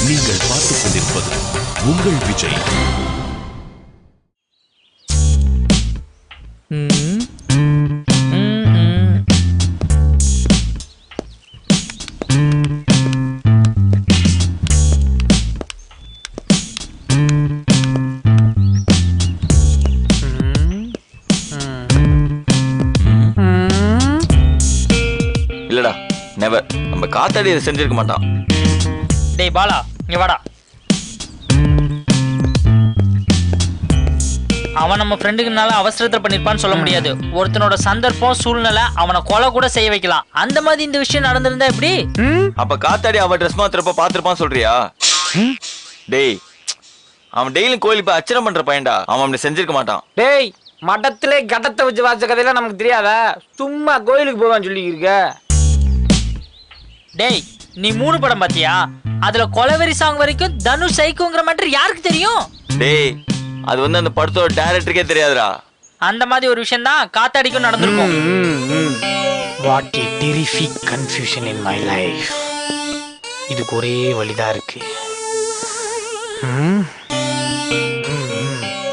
நீங்கள் பார்த்துக் கொண்டிருப்பது உங்கள் விஜய். இல்லடா, நெவர். நம்ம காத்தாடி இதை செஞ்சிருக்க மாட்டான். டேய் பாலா, இங்க வாடா. அவன் நம்ம ஃப்ரெண்டுக்குனால அவசரத்தில் பண்ணிருப்பான்னு சொல்ல முடியாது. ஒருத்தனோட சந்தர்ப்பம் சூழ்நிலை அவனை கொலை கூட செய்ய வைக்கலாம். அந்த மாதிரி இந்த விஷயம் நடந்திருந்தா எப்படி? அப்ப காத்தாடி அவ ட்ரெஸ் மாத்திரப்ப பாத்திருப்பான்னு சொல்றியா? டேய், அவன் டெய்லியும் கோயிலுக்கு போய் அர்ச்சனை பண்ற பையன்டா. அவன் அப்படி செஞ்சிருக்க மாட்டான். டேய், மடத்திலே கடத்தை வச்சு வாச்ச கதையெல்லாம் நமக்கு தெரியாதா? சும்மா கோயிலுக்கு போவான்னு சொல்லி இருக்க. டேய், நீ 3 படம் பாத்தியா? அதுல கொலவெறி சாங் வரைக்கும் தனுஷ் சைக்கோங்கிற மேட்டர் யாருக்கு தெரியும்? டேய், அது வந்து அந்த படத்தோட டைரக்டருக்கே தெரியாதுடா. அந்த மாதிரி ஒரு விஷயம் தான் காத்தாடிக்கும் நடந்திருக்கும். What a terrific confusion in my life. இதுக்கு ஒரே வழிதான் இருக்கு.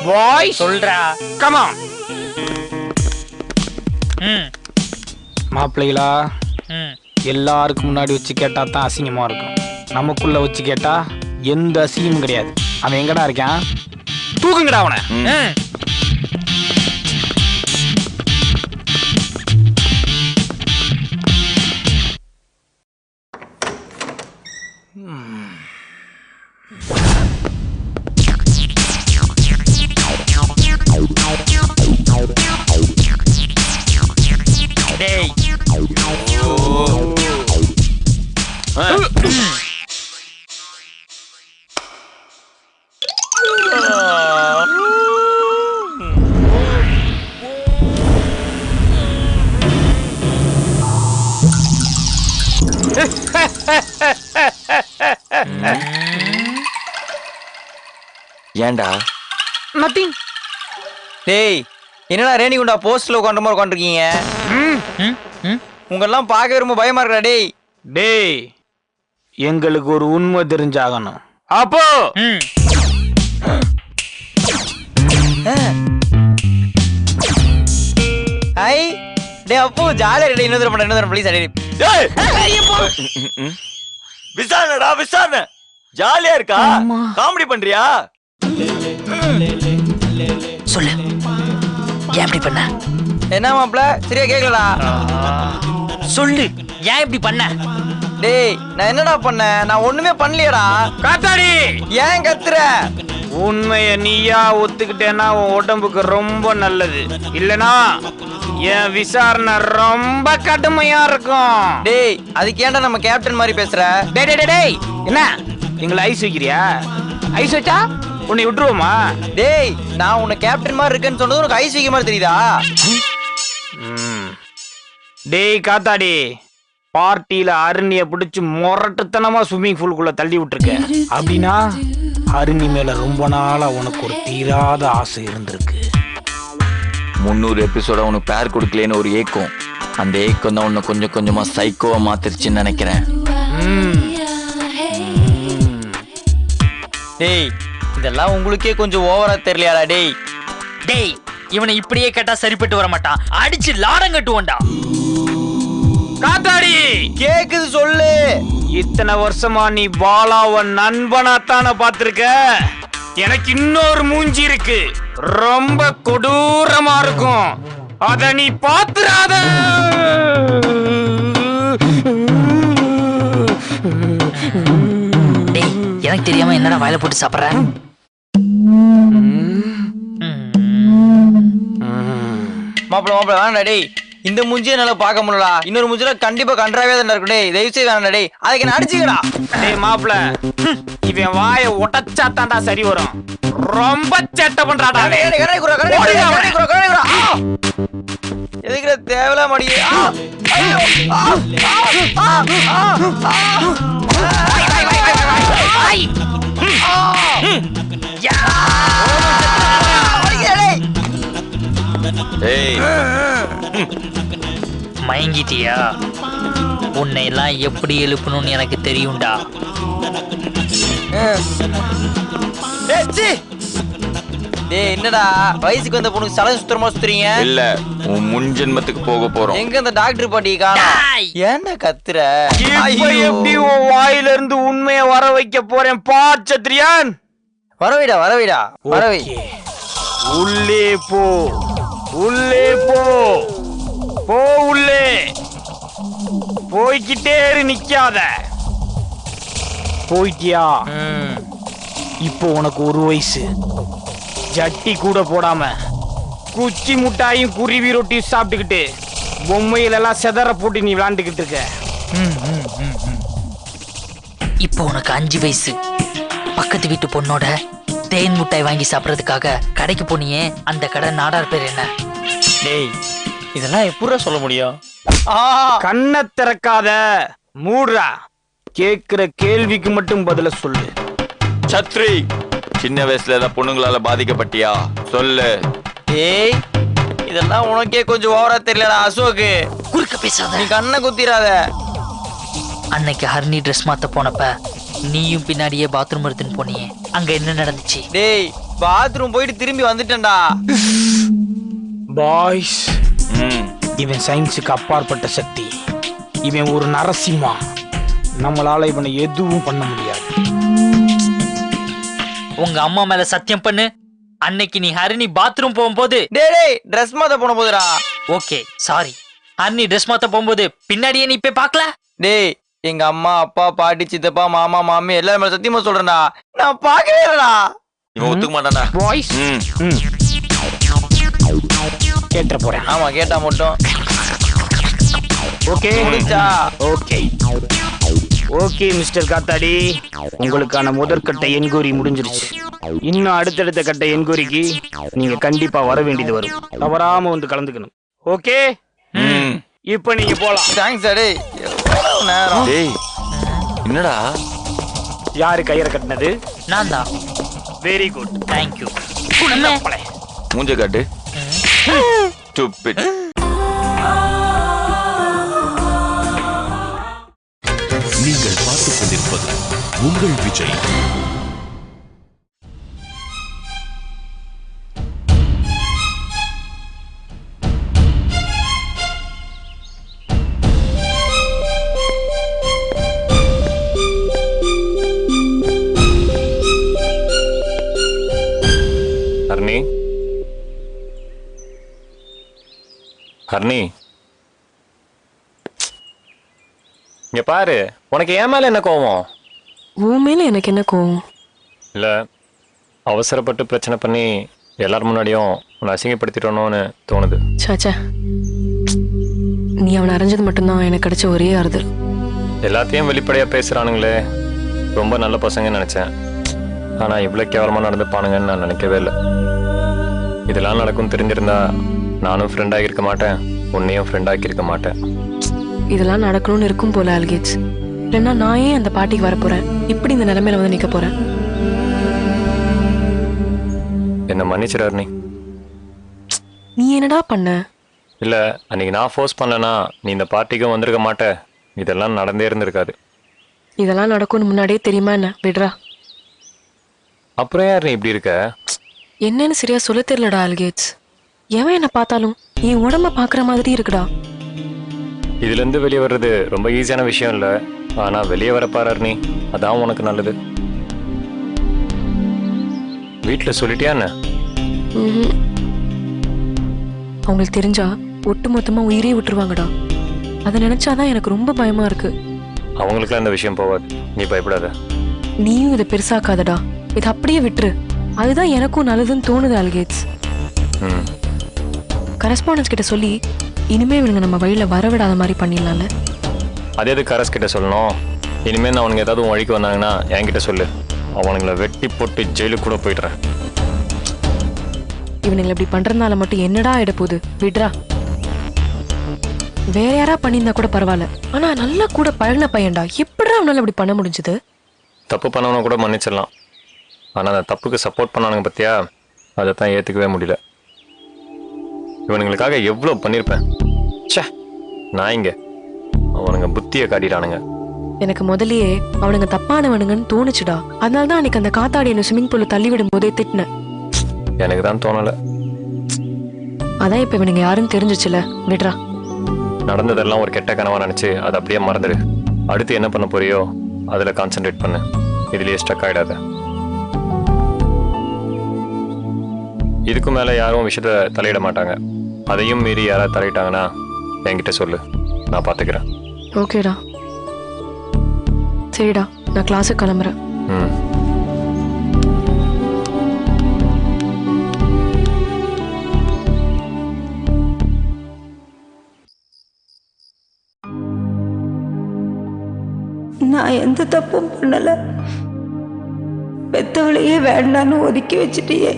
பாய் சொல்றா. Come on. மாப்பிள்ளைகளா, எல்லாருக்கும் முன்னாடி வச்சு கேட்டா தான் அசிங்கமா இருக்கும். நமக்குள்ள வச்சு கேட்டா எந்த அசிங்கமும் கிடையாது. அவன் எங்கடா இருக்கான்? தூக்குங்கடா அவனை. டேய், ஏன்டா? நத்திங். டேய், என்னடா ரேணிகுண்டா போஸ்ட்ல உட்காந்து மாதிரி உட்காந்துருக்கீங்க? உங்கெல்லாம் பார்க்க ரொம்ப பயமா இருக்கா? டேய் டேய், எங்களுக்கு ஒரு உண்மை தெரிஞ்சாகணும். அப்போ ஐ டேய் அப்போ ஜாலியா ரெடி. இன்னொரு பண்ண ப்ளீஸ் அடி. டேய் விசாரணடா, விசாரணை ஜாலியா இருக்கா? காமெடி பண்றியா? சொல்லு, ஏன் இப்படி பண்ண? என்ன மாப்ள, சரியா கேக்கலடா. சொல்லு, ஏன் இப்படி பண்ண? டேய், நான் என்னடா பண்ணேன்? நான் ஒண்ணுமே பண்ணலையடா. காத்தாடி, ஏன் கத்துற? உண்மைய நீயா ஒத்துக்கிட்டேன்னா உன் உடம்புக்கு ரொம்ப நல்லது. இல்லனா என் விசாரணை ரொம்ப கடுமையா இருக்கும். டேய், அதுக்கு ஏன்டா நம்ம கேப்டன் மாதிரி பேசுற? டேய் டேய் டேய், என்ன எங்களை ஐஸ் வைக்கிறியா? ஐஸ் வச்சா உன்னை விட்டுருவோமா? டேய், நான் உன்னை கேப்டன் மாதிரி இருக்கேன்னு சொன்னது உனக்கு ஐஸ் வைக்க மாதிரி தெரியுதா? டேய் காத்தாடி, பார்ட்டியில அருணிய பிடிச்சு முரட்டுத்தனமா ஸ்விம்மிங் பூலுக்குள்ள தள்ளி விட்டுருக்க. அப்படின்னா அருணி மேல ரொம்ப நாளா உனக்கு ஒரு தீராத ஆசை இருந்திருக்கு. 300 எபிசோட உனக்கு பேர் கொடுக்கலன்னு ஒரு ஏக்கம். அந்த ஏக்கம் தான் உன்னை கொஞ்சம் கொஞ்சமா சைக்கோவா மாத்திருச்சுன்னு நினைக்கிறேன். டேய், இதெல்லாம் உங்களுக்கே கொஞ்சம் ஓவரா தெரியலையாடா? டேய் டேய், இவனை இப்படியே கேட்டா சரிப்பட்டு வர மாட்டான். அடிச்சு லாடம் கட்டுவோண்டா. காத்தாடி, கேக்குது சொல்லு. இத்தனை வருஷமா நீ பாலாவ நண்பனாத்தான பாத்திருக்க. எனக்கு இன்னொரு மூஞ்சி இருக்கு, ரொம்ப கொடூரமா இருக்கும். அத நீ பாத்துறாத. டேய், எனக்கு தெரியாம என்னடா வாயில போட்டு சாப்பிடுற? மாப்பிள மாப்பிள வேணா டேய், இந்த மூஞ்சியை நல்லா பார்க்க முடியலடா. இன்னொரு மூஞ்சில கண்டிப்பா கன்றாவே தான் இருக்கும். டேய் தயவு செய்து வேணா டேய், அதுக்கு என்ன அடிச்சுக்கடா. டேய் மாப்பிள, இவன் வாயை உடைச்சா தாண்டா சரி வரும். ரொம்ப சேட்டை பண்றாடா. எதுக்குற தேவலா மடி. மயங்கிட்டியா? உன்னை எல்லாம் எப்படி எழுப்பணும்னு எனக்கு தெரியும்டா. டேய் என்னடா வயசுக்கு வந்த பொண்ணுக்கு சலவை சுத்தமா சுத்துறீங்க? இல்ல உன் முன் ஜென்மத்துக்கு போக போறோம். எங்க அந்த டாக்டர் பாட்டி காணோம்? ஏன்டா கத்துற? இப்ப எப்படி உன் வாயில இருந்து உண்மையை வர வைக்க போறேன் பார் சத்ரியான். வரவைடா வரவைடா வரவை. உள்ளே போ, உள்ளே போ, போ உள்ளே. போய்கிட்டே நிக்காத. போயிட்டியா? இப்போ உனக்கு ஒரு வயசு. ஜட்டி கூட போடாம குச்சி முட்டாயும் குருவி ரொட்டியும் சாப்பிட்டுக்கிட்டு பொம்மையில எல்லாம் செதற போட்டு நீ விளாண்டுக்கிட்டு இருக்க. இப்போ உனக்கு 5 வயசு. பக்கத்து வீட்டு பொண்ணோட தேன் முட்டாய் வாங்கி சாப்பிடறதுக்காக கடைக்கு போனியே, அந்த கடை நாடார் பேர் என்ன? டேய் இதெல்லாம் எப்படிடா சொல்ல முடியும்? கண்ணை திறக்காத, மூடுறா. கேக்குற கேள்விக்கு மட்டும் பதில சொல்லு. சத்ரி, சின்ன வயசுல ஏதாவது பொண்ணுங்களால பாதிக்கப்பட்டியா? சொல்லு. டேய் இதெல்லாம் உனக்கே கொஞ்சம் ஓவரா தெரியலடா அசோக்கு. குறுக்க பேசாத. நீ கண்ணை குத்திராத. அன்னைக்கு ஹரிணி ட்ரெஸ் மாத்த போனப்ப நீயும் பின்னாடியே பாத்ரூம் எடுத்துன்னு போனியே, அங்க என்ன நடந்துச்சு? டேய் பாத்ரூம் போயிட்டு திரும்பி வந்துட்டேன்டா. பாய்ஸ், இவன் சயின்ஸுக்கு அப்பாற்பட்ட சக்தி. இவன் ஒரு நரசிம்மா. நம்மளால இவனை எதுவும் பண்ண முடியாது. உங்க அம்மா மேல சத்தியம் பண்ணு, அன்னைக்கு நீ ஹரிணி பாத்ரூம் போகும்போது. டேய் ட்ரெஸ் மாத்த போன போதுடா. ஓகே சாரி, ஹரிணி ட்ரெஸ் மாத்த போகும்போது பின்னாடியே நீ போய் பார்க்கல? டேய் எங்க அம்மா அப்பா பாட்டி சித்தப்பா மாமா மாமி எல்லாரும் மேல சத்தியமா சொல்றேன்டா, நான் பார்க்கவே இல்லடா. இவன் ஒத்துக்க மாட்டானா? பாய்ஸ், கேட்ட போறேன். ஆமா கேட்டா மட்டும். ஓகே முடிஞ்சா? ஓகே ஓகே மிஸ்டர் காத்தாடி, உங்களுக்கான முதற்கட்ட என்கொயரி முடிஞ்சிருச்சு. இன்னும் அடுத்தடுத்த கட்ட என்கொயரிக்கு நீங்க கண்டிப்பா வர வேண்டியது வரும். தவறாம வந்து கலந்துக்கணும். ஓகே, இப்ப நீங்க போலாம். தேங்க்ஸ் டேய். எவ்வளவு நேரம்? டேய் என்னடா? யாரு கயிறை கட்டினது? நான் தான். Very good, thank you. மூஞ்ச காட்டு. Stupid. நீங்கள் பார்த்துக் கொண்டிருப்பது உங்கள் விஜய். ஹர்னி, ஹர்னி, இங்க பாரு. உனக்கு ஏன் மேல என்ன கோவம்? உன் மேல எனக்கு என்ன கோவம்? இல்ல, அவசரப்பட்டு பிரச்சனை பண்ணி எல்லாரும் முன்னாடியும் உன்னை அசிங்கப்படுத்திட்டோன்னு தோணுது. சாச்சா, நீ அவனை அரைஞ்சது மட்டும்தான் எனக்கு கிடைச்ச ஒரே ஆறுதல். எல்லாத்தையும் வெளிப்படையா பேசுறானுங்களே, ரொம்ப நல்ல பசங்க நினைச்சேன். ஆனா இவ்வளவு கேவலமா நடந்துப்பானுங்கன்னு நான் நினைக்கவே இல்லை. இதெல்லாம் நடக்கும் தெரிஞ்சிருந்தா நானும் ஃப்ரெண்ட் ஆகியிருக்க மாட்டேன், உன்னையும் ஃப்ரெண்ட் ஆக்கியிருக்க மாட்டேன். இதெல்லாம் நடக்கணும்னு இருக்கும் போல ஆல்கேட்ஸ். இல்லைன்னா நான் ஏன் அந்த பாட்டிக்கு வரப்போறேன்? இப்படி இந்த நிலைமையில வந்து நிக்க போறேன். என்ன மன்னிச்சிடாரு நீ. நீ என்னடா பண்ண? இல்ல, அன்னைக்கு நான் ஃபோர்ஸ் பண்ணலனா நீ இந்த பார்ட்டிக்கும் வந்திருக்க மாட்ட. இதெல்லாம் நடந்தே இருந்திருக்காது. இதெல்லாம் நடக்கும்னு முன்னாடியே தெரியுமா என்ன? விடுறா. அப்புறம் யார் நீ இப்படி இருக்க? என்னன்னு சரியா சொல்ல தெரியலடா ஆல்கேட்ஸ். எவன் என்ன பார்த்தாலும் என் உடம்ப பாக்குற மாதிரி இருக்குடா. இதுல இருந்து வெளியே வர்றது ரொம்ப ஈஸியான விஷயம் இல்ல. ஆனா வெளியே வரப்பாரு நீ, அதான் உனக்கு நல்லது. வீட்டுல சொல்லிட்டியா என்ன? அவங்களுக்கு தெரிஞ்சா ஒட்டு மொத்தமா உயிரே விட்டுருவாங்கடா. அதை நினைச்சாதான் எனக்கு ரொம்ப பயமா இருக்கு. அவங்களுக்குலாம் இந்த விஷயம் போவாது, நீ பயப்படாத. நீயும் இதை பெருசாக்காதடா. இதை அப்படியே விட்டுரு. அதுதான் எனக்கும் நல்லதுன்னு தோணுது ஆல்கேட்ஸ். கரஸ்பாண்டன்ஸ் கிட்ட சொல்லி இனிமே இவனுங்க நம்ம வழியில வரவிடாத மாதிரி பண்ணிடலாம்ல. அதே இது கரஸ் கிட்ட சொல்லணும். இனிமேல் நான் அவனுக்கு ஏதாவது வழிக்கு வந்தாங்கன்னா என்கிட்ட சொல்லு. அவனுங்களை வெட்டி போட்டு ஜெயிலுக்கு கூட போயிடுறேன். இவனுங்களை இப்படி பண்றதுனால மட்டும் என்னடா ஆயிட போகுது? விடுறா. வேற யாரா பண்ணியிருந்தா கூட பரவாயில்ல. ஆனா நல்லா கூட பழகின பையன்டா. எப்படிடா அவனால இப்படி பண்ண முடிஞ்சது? தப்பு பண்ணவன கூட மன்னிச்சிடலாம். ஆனா அந்த தப்புக்கு சப்போர்ட் பண்ணானுங்க பத்தியா, அதைத்தான் ஏத்துக்கவே முடியல. இவனுங்களுக்காக எவ்வளவு பண்ணிருப்பேன். ச்சே, நான் இங்க அவனுங்க புத்தியை காட்டிட்டானுங்க. எனக்கு முதல்லயே அவனுங்க தப்பானவனுங்கன்னு தோணுச்சுடா. அதனாலதான் அன்னைக்கு அந்த காத்தாடி என்ன ஸ்விம்மிங் பூல்ல தள்ளி விடும் போதே திட்டினேன். எனக்கு தான் தோணல. அதான் இப்ப இவனுங்க யாருன்னு தெரிஞ்சிச்சுல, விடுறா. நடந்ததெல்லாம் ஒரு கெட்ட கனவா நினைச்சு அதை அப்படியே மறந்துடு. அடுத்து என்ன பண்ண போறியோ அதுல கான்சென்ட்ரேட் பண்ணு. இதுலயே ஸ்டக் ஆயிடாத. இதுக்கு மேல யாரும் விஷயத்த தலையிட மாட்டாங்க. அதையும் மீறி யாராவது தலையிட்டாங்கன்னா என்கிட்ட சொல்லு, நான் பாத்துக்கிறேன். ஓகேடா, சரிடா, நான் கிளாஸுக்கு கிளம்புறேன். நான் எந்த தப்பும் பண்ணல. பெத்தவளையே வேண்டான்னு ஒதுக்கி வச்சுட்டியே.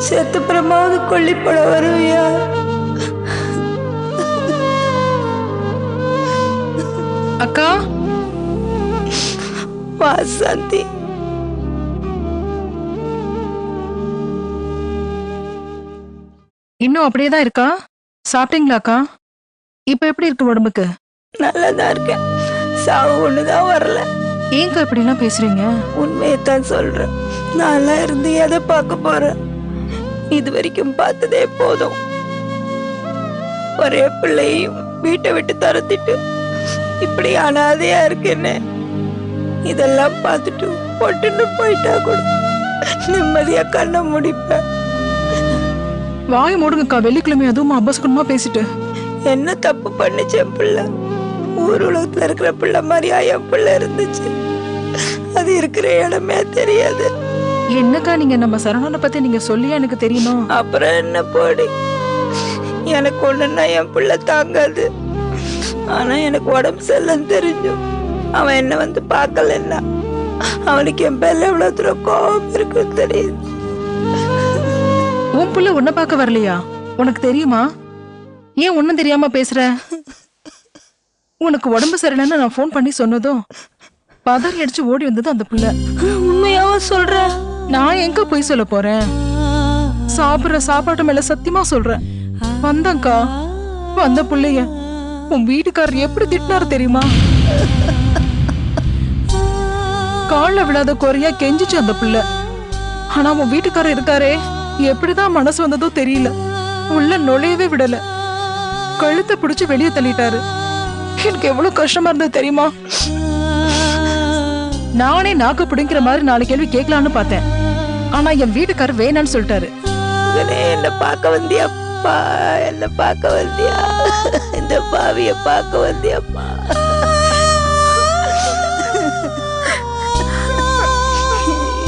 செத்துப்புறமாவது கொல்லிப்பட வருவியா? அக்கா வாசந்தி, இன்னும் அப்படியேதான் இருக்கா? சாப்பிட்டீங்களாக்கா? இப்ப எப்படி இருக்கு உடம்புக்கு? நல்லதா இருக்கேன். சாவு ஒண்ணுதான் வரல. ஏங்க இப்படி எல்லாம் பேசுறீங்க? உண்மையத்தான் சொல்றேன். நல்லா இருந்து எதை பார்க்க போறேன்? இது வரைக்கும் பார்த்ததே போதும். ஒரே பிள்ளையும் வீட்டை விட்டு துரத்திட்டு இப்படி அனாதையா இருக்குன்னு இதெல்லாம் பார்த்துட்டு பொட்டுன்னு போயிட்டா கூட நிம்மதியா கண்ணை முடிப்பேன். வாய மூடுங்கக்கா. வெள்ளிக்கிழமை அதுவும் அபசகுணமா பேசிட்டு. என்ன தப்பு பண்ணிச்சு என் பிள்ளை? ஊர் உலகத்துல இருக்கிற பிள்ளை மாதிரியா என் பிள்ளை இருந்துச்சு? அது இருக்கிற இடமே தெரியாது. என்னக்கா நீங்க நம்ம சரவணனை பத்தி நீங்க சொல்லியா எனக்கு தெரியணும்? அப்புறம் என்ன போடி, எனக்கு ஒண்ணுன்னா என் பிள்ளை தாங்காது. ஆனா எனக்கு உடம்பு செல்லன்னு தெரிஞ்சும் அவன் என்ன வந்து பார்க்கலன்னா அவனுக்கு என் பேர்ல எவ்வளவு தூரம் கோபம் இருக்குன்னு தெரியுது. உன் புள்ள உன்னை பார்க்க வரலையா? உனக்கு தெரியுமா? ஏன் ஒன்னும் தெரியாம பேசுற? உனக்கு உடம்பு சரியில்லைன்னு நான் போன் பண்ணி சொன்னதும் பதறி அடிச்சு ஓடி வந்தது அந்த புள்ள. உண்மையாவ சொல்ற? நான் எங்க போய் சொல்ல போறேன்? சாப்பிடுற சாப்பாட்டு மேல சத்தியமா சொல்றேன். வந்தங்கா, வந்த புள்ளைய உன் வீட்டுக்காரர் எப்படி திட்டினாரு தெரியுமா? கால்ல விழாத குறையா கெஞ்சிச்சு அந்த புள்ள. ஆனா உன் வீட்டுக்காரர் இருக்காரே, எப்படிதான் மனசு வந்ததோ தெரியல. உள்ள நுழையவே விடல. கழுத்தை பிடிச்சு வெளியே தள்ளிட்டாரு. எனக்கு எவ்வளவு கஷ்டமா இருந்தது தெரியுமா? நானே நாக்கு பிடிங்கிற மாதிரி 4 கேள்வி கேட்கலான்னு பார்த்தேன். ஆனா என் வீட்டுக்காரர் வேணான்னு சொல்லிட்டாரு. என்ன பார்க்க வந்தியாப்பா? என்ன பார்க்க வந்தியா? இந்த பாவிய பார்க்க வந்தியாப்பா?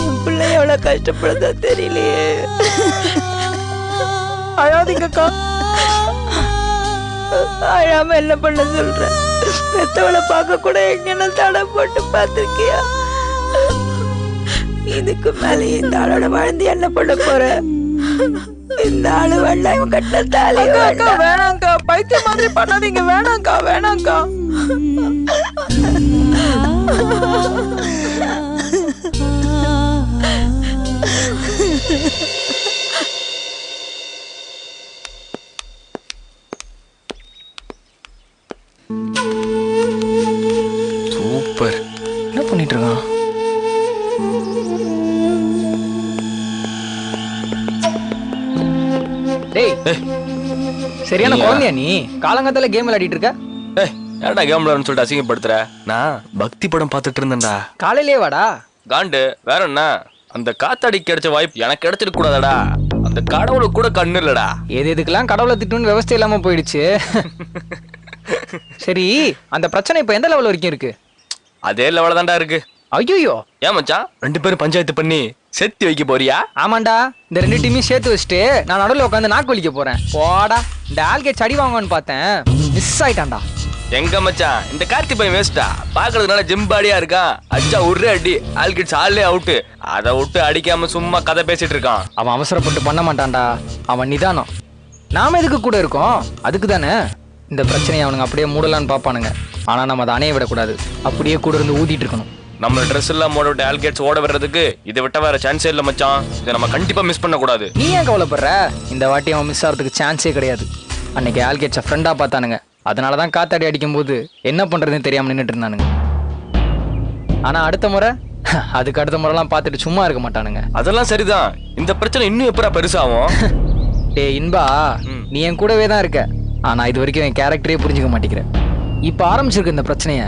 என் பிள்ளை எவ்வளவு கஷ்டப்படுதா தெரியலையே. அழாதீங்கக்கா. அழாம என்ன பண்ண சொல்ற? பெத்தவளை பார்க்க கூட எங்கன்னா தடை போட்டு பார்த்திருக்கியா? இதுக்கு மேல இந்த ஆளோட வாழ்ந்து என்ன பண்ண போற? இந்த ஆளு வெள்ளாயம் கட்ட தாலி வேணாங்கா. பைத்தியம் மாதிரி பண்ணாதீங்க. வேணாங்கா, வேணாங்கா. சூப்பர். என்ன பண்ணிட்டு இருக்கான்? டேய், சரியான குழந்தையா நீ? காலங்காத்தால கேம் விளையாடிட்டு இருக்க? ஏன்டா கேம் விளையாடுன்னு சொல்லிட்டு அசிங்கப்படுத்துற? நான் பக்தி படம் பார்த்துட்டு இருந்தேன்டா. காலையிலே வாடா. காண்டு வேற என்ன? அந்த காத்தாடி கிடைச்ச வாய்ப்பு எனக்கு கிடைச்சிட கூடாதாடா? அந்த கடவுளுக்கு கூட கண்ணு இல்லடா. எதுக்கெல்லாம் கடவுளை திட்டுன்னு விவசாயம் இல்லாம போயிடுச்சு. சரி, அந்த பிரச்சனை இப்ப எந்த லெவல் வரைக்கும் இருக்கு? அதே லெவல தான்டா இருக்கு. ஐயோ, ஏன் மச்சான் 2 பேரும் பஞ்சாயத்து பண்ணி சேர்த்து வைக்க போறியா? ஆமாண்டா, இந்த 2 டீமையும் சேர்த்து வச்சுட்டு நான் நடுவில் உட்காந்து நாக்கு வலிக்க போறேன். போடா, இந்த ஆல்கேட் சடி வாங்குவான்னு பார்த்தேன், மிஸ் ஆயிட்டான்டா. எங்க மச்சான், இந்த கார்த்தி பையன் வேஸ்டா. பாக்குறதுனால ஜிம்பாடியா இருக்கான். அச்சா ஒரே அடி ஆல்கேட் ஆல்லே அவுட்டு. அதை விட்டு அடிக்காம சும்மா கதை பேசிட்டு இருக்கான். அவன் அவசரப்பட்டு பண்ண மாட்டான்டா. அவன் நிதானம். நாம எதுக்கு கூட இருக்கோம்? அதுக்கு தானே. இந்த பிரச்சனையை அவனுங்க அப்படியே மூடலான்னு பார்ப்பானுங்க. ஆனா நம்ம அதை அணைய விடக்கூடாது. அப்படியே கூட இருந்து ஊதிட்டு இருக்கணும். நம்ம ட்ரெஸ் எல்லாம் போட விட்டு ஆல்கேட்ஸ் ஓட வர்றதுக்கு இதை விட்ட வேற சான்ஸே இல்ல மச்சான். இதை நம்ம கண்டிப்பா மிஸ் பண்ண கூடாது. நீ ஏன் கவலைப்படுற? இந்த வாட்டி அவன் மிஸ் ஆகிறதுக்கு சான்ஸே கிடையாது. அன்னைக்கு ஆல்கேட்ஸை ஃப்ரெண்டா பார்த்தானுங்க. அதனால தான் காத்தாடி அடிக்கும்போது என்ன பண்றதுன்னு தெரியாம நின்றுட்டு இருந்தானுங்க. ஆனா அடுத்த முறை அதுக்கு அடுத்த முறைலாம் பார்த்துட்டு சும்மா இருக்க மாட்டானுங்க. அதெல்லாம் சரிதான். இந்த பிரச்சனை இன்னும் எப்படா பெருசாகும்? டேய் இன்பா, நீ என் கூடவே தான் இருக்க. ஆனா இது வரைக்கும் என் கேரக்டரே புரிஞ்சுக்க மாட்டேங்கிற. இப்ப ஆரம்பிச்சிருக்க இந்த பிரச்சனைய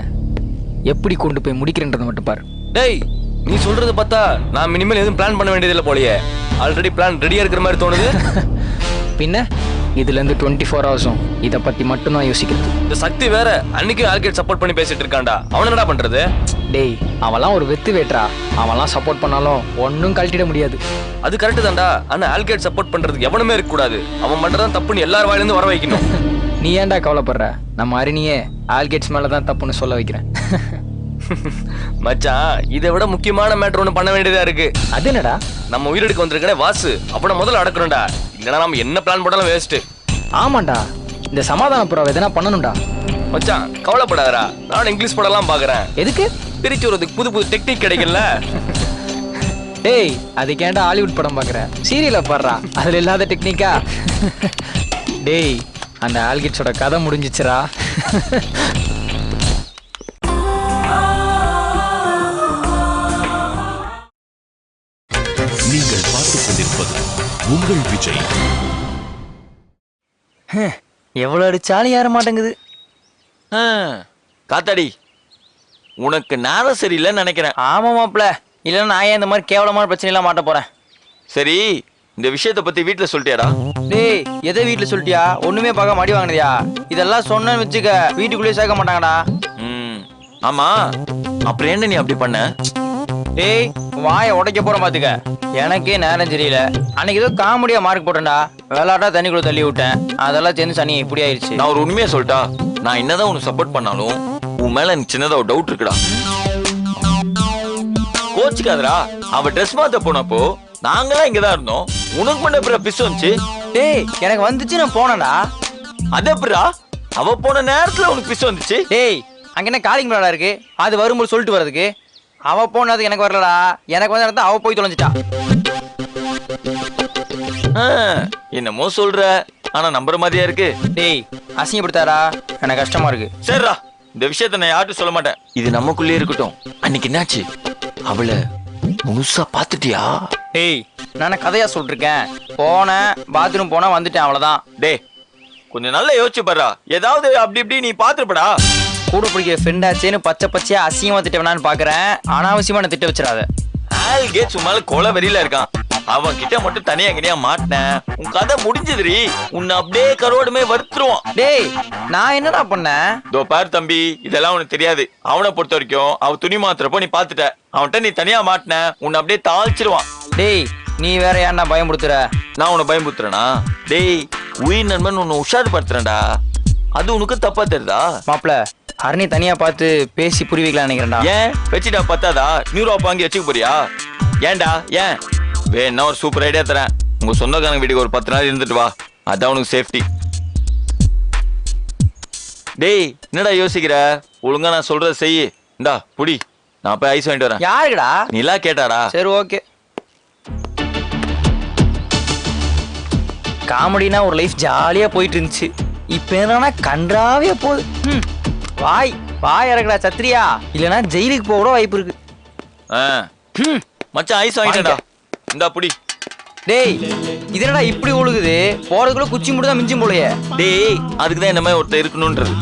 எப்படி கொண்டு போய் முடிக்கிறேன்றதை மட்டும் பாரு. டேய், நீ சொல்றது பார்த்தா நான் மினிமல் எதுவும் பிளான் பண்ண வேண்டியதில்லை போலயே. ஆல்ரெடி பிளான் ரெடியா இருக்கிற மாதிரி தோணுது. பின்ன இதுல இருந்து 24 ஹவர்ஸும் இதை பத்தி மட்டும் தான் யோசிக்கிறது. இந்த சக்தி வேற அன்னைக்கும் ஆல்கேட் சப்போர்ட் பண்ணி பேசிட்டு இருக்கான்டா. அவன் என்னடா பண்றது? டேய், அவன்லாம் ஒரு வெத்து வேட்டா. அவன்லாம் சப்போர்ட் பண்ணாலும் ஒன்னும் கழட்டிட முடியாது. அது கரெக்ட் தான்டா. ஆனா ஆல்கேட் சப்போர்ட் பண்றதுக்கு எவனுமே இருக்க கூடாது. அவன் பண்றதான் தப்புன்னு எல்லார் வாயிலிருந்து வர வைக்கணும். நீ ஏன்டா கவலைப்படுற? நம்ம அரிணியே ஆல்கேட்ஸ் மேலதான் தப்புன்னு சொல்ல வைக்கிறேன். மச்சான், இதை விட முக்கியமான மேட்டர் ஒண்ணு பண்ண வேண்டியதா இருக்கு. அது என்னடா? நம்ம உயிரெடுக்க வந்திருக்கனே வாசு, அப்ப முதல்ல அடக்கணும்டா. இல்லைன்னா நம்ம என்ன பிளான் போட்டாலும் வேஸ்ட். ஆமாண்டா, இந்த சமாதான புறாவை எதனா பண்ணணும்டா. மச்சான் கவலைப்படாதடா, நான் இங்கிலீஷ் படம்லாம் பாக்குறேன். எதுக்கு? பிரிச்சு வரதுக்கு புது புது டெக்னிக் கிடைக்கல. டேய், அதுக்கேண்டா ஹாலிவுட் படம் பாக்குற? சீரியல பாடுறா, அதுல இல்லாத டெக்னிக்கா? டேய், அந்த ஆல்கிட்ஸோட கதை முடிஞ்சிச்சுரா. நீங்கள் பார்த்துக் கொண்டிருப்பது உங்கள் விஜய். எவ்வளவு அடிச்சாலும் ஏற மாட்டேங்குது. காத்தாடி, உனக்கு நேரம் சரியில்லைன்னு நினைக்கிறேன். ஆமா மாப்ள, இல்லைன்னா நான் ஏன் இந்த மாதிரி கேவலமான பிரச்சனை எல்லாம் மாட்ட போறேன். சரி, இந்த விஷயத்தை பத்தி வீட்டுல சொல்லிட்டியாடா? டேய், எதை வீட்டுல சொல்லிட்டியா? ஒண்ணுமே பார்க்க மாடி வாங்கினதியா? இதெல்லாம் சொன்னு வச்சுக்க, வீட்டுக்குள்ளேயே சேர்க்க மாட்டாங்கடா. ஆமா, அப்புறம் என்ன நீ அப்படி பண்ண? டேய், வாயை உடைக்க போற பாத்துக்க. எனக்கே நேரம் தெரியல. அன்னைக்கு ஏதோ காமெடியா மார்க் போட்டேன்டா. விளையாட்டா தண்ணிக்குள்ள தள்ளி விட்டேன். அதெல்லாம் சேர்ந்து சனி இப்படி ஆயிடுச்சு. நான் ஒரு உண்மையா சொல்லிட்டா, நான் என்னதான் உனக்கு சப்போர்ட் பண்ணாலும் உன் மேல எனக்கு சின்னதா ஒரு டவுட் இருக்குடா. கோச்சுக்காதரா, அவ ட்ரெஸ் மாத்த போனப்போ நாங்களாம் இங்கதான் இருந்தோம். உனக்கு பண்ண அப்புறம் பிஸ் வந்துச்சு. டேய், எனக்கு வந்துச்சு, நான் போனேன்டா. அது எப்படா அவ போன நேரத்துல உனக்கு பிஸ் வந்துச்சு? டேய், அங்க என்ன காலிங் மேடா இருக்கு? அது வரும்போது சொல்லிட்டு வர்றதுக்கு. அவ போனதுக்கு எனக்கு வரலடா. எனக்கு வந்த இடத்த அவ போய் தொலைஞ்சிட்டா. என்னமோ சொல்ற, ஆனா நம்புற மாதிரியா இருக்கு. டேய், அசிங்கப்படுத்தாரா? எனக்கு கஷ்டமா இருக்கு. சரிடா, இந்த விஷயத்த நான் யார்ட்டும் சொல்ல மாட்டேன். இது நமக்குள்ளே இருக்கட்டும். அன்னைக்கு என்னாச்சு? அவளை முழுசா பாத்துட்டியா? டேய், நான் கதையா சொல்லிருக்கேன். போனேன், பாத்ரூம் போனா வந்துட்டேன், அவ்வளவுதான். டேய், கொஞ்சம் நல்லா யோசிச்சு பாரா. ஏதாவது அப்படி இப்படி நீ பாத்துருப்படா. கூட பிடிக்கிற ஃப்ரெண்டாச்சேன்னு பச்சை பச்சையா அசிங்கமா திட்ட வேணான்னு பாக்குறேன். அனாவசியமா நான் திட்ட வச்சிடாத. ஆல்கேட்ஸ் உன் மேல கொலை வெறியில இருக்கான். அவன் கிட்ட மட்டும் தனியா எங்கனையா மாட்டினேன், உன் கதை முடிஞ்சதுரி. உன்னை அப்படியே கரோடுமே வருத்துருவான். டேய், நான் என்னடா பண்ணேன்? தோ பாரு தம்பி, இதெல்லாம் உனக்கு தெரியாது. அவனை பொறுத்த வரைக்கும் அவ துணி மாத்துறப்போ நீ பாத்துட்ட. அவன்கிட்ட நீ தனியா மாட்டின, உன்னை அப்படியே தாழ்ச்சிருவான். டேய், நீ வேற ஏன்டா பயமுடுத்துற? நான் உன்னை பயமுறுத்துறேனா? டேய், உயிர் நண்பன் உன்னை உஷார்படுத்துறேன்டா. அது உனக்கு தப்பா தெரியுதா? மாப்ள, அருணி தனியா பார்த்து பேசி புரிய வைக்கலாம் நினைக்கிறேன்டா. ஏன் வச்சுட்டா பத்தாதா? 100 ரூபா வாங்கி வச்சுக்க போறியா? ஏன்டா? ஏன் வேணா ஒரு சூப்பர் ஐடியா தரேன். உங்க சொந்தக்காரங்க வீட்டுக்கு ஒரு 10 நாள் இருந்துட்டு வா. அதான் உனக்கு சேஃப்டி. டேய், என்னடா யோசிக்கிற? ஒழுங்கா நான் சொல்றத செய்யு. இந்தா புடி, நான் போய் ஐஸ் வாங்கிட்டு வரேன். யாருக்குடா? நீலா கேட்டாடா. சரி, ஓகே. காமெடினா ஒரு லைஃப் ஜாலியா போயிட்டு இருந்துச்சு. இப்ப என்னன்னா கன்றாவே போகுது. வாய் வாய் இறக்குடா சத்ரியா, இல்லனா ஜெயிலுக்கு போக கூட வாய்ப்பு இருக்கு. மச்சான் ஐஸ் வாங்கிட்டா. இந்தா புடி. டேய், இது என்னடா இப்படி ஒழுகுது? போறதுக்குள்ள குச்சி மட்டும் தான் மிஞ்சும் போலயே. டேய், அதுக்கு தான் இந்த மாதிரி ஒருத்தர் இருக்கணும்ன்றது.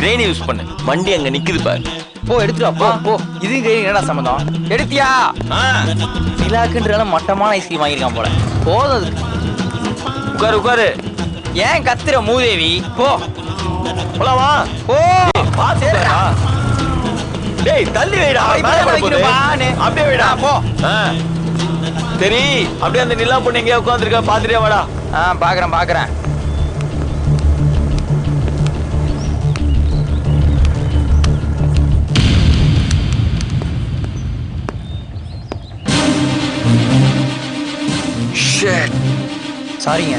கிரெயின் யூஸ் பண்ணு. வண்டி அங்க நிக்குது பாரு. போ எடுத்துட்டு வா, போ போ. இது கிரெயின் என்னடா சம்பந்தம்? எடுத்தியா? நிலாக்குன்றதால மட்டமான ஐஸ்கிரீம் வாங்கியிருக்கான் போல. போதும். உட்காரு உட்காரு. ஏன் கத்துற மூதேவி? போ போலாமா? போ. பாத்துடா. டேய், தள்ளி வைடா. அப்படியே வைடா. போ. சரி, அப்படியே அந்த நிலா பொண்ணு எங்கேயா உட்காந்துருக்கா பாத்துட்டே வாடா. பாக்குறேன் பாக்குறேன். சாரிங்க,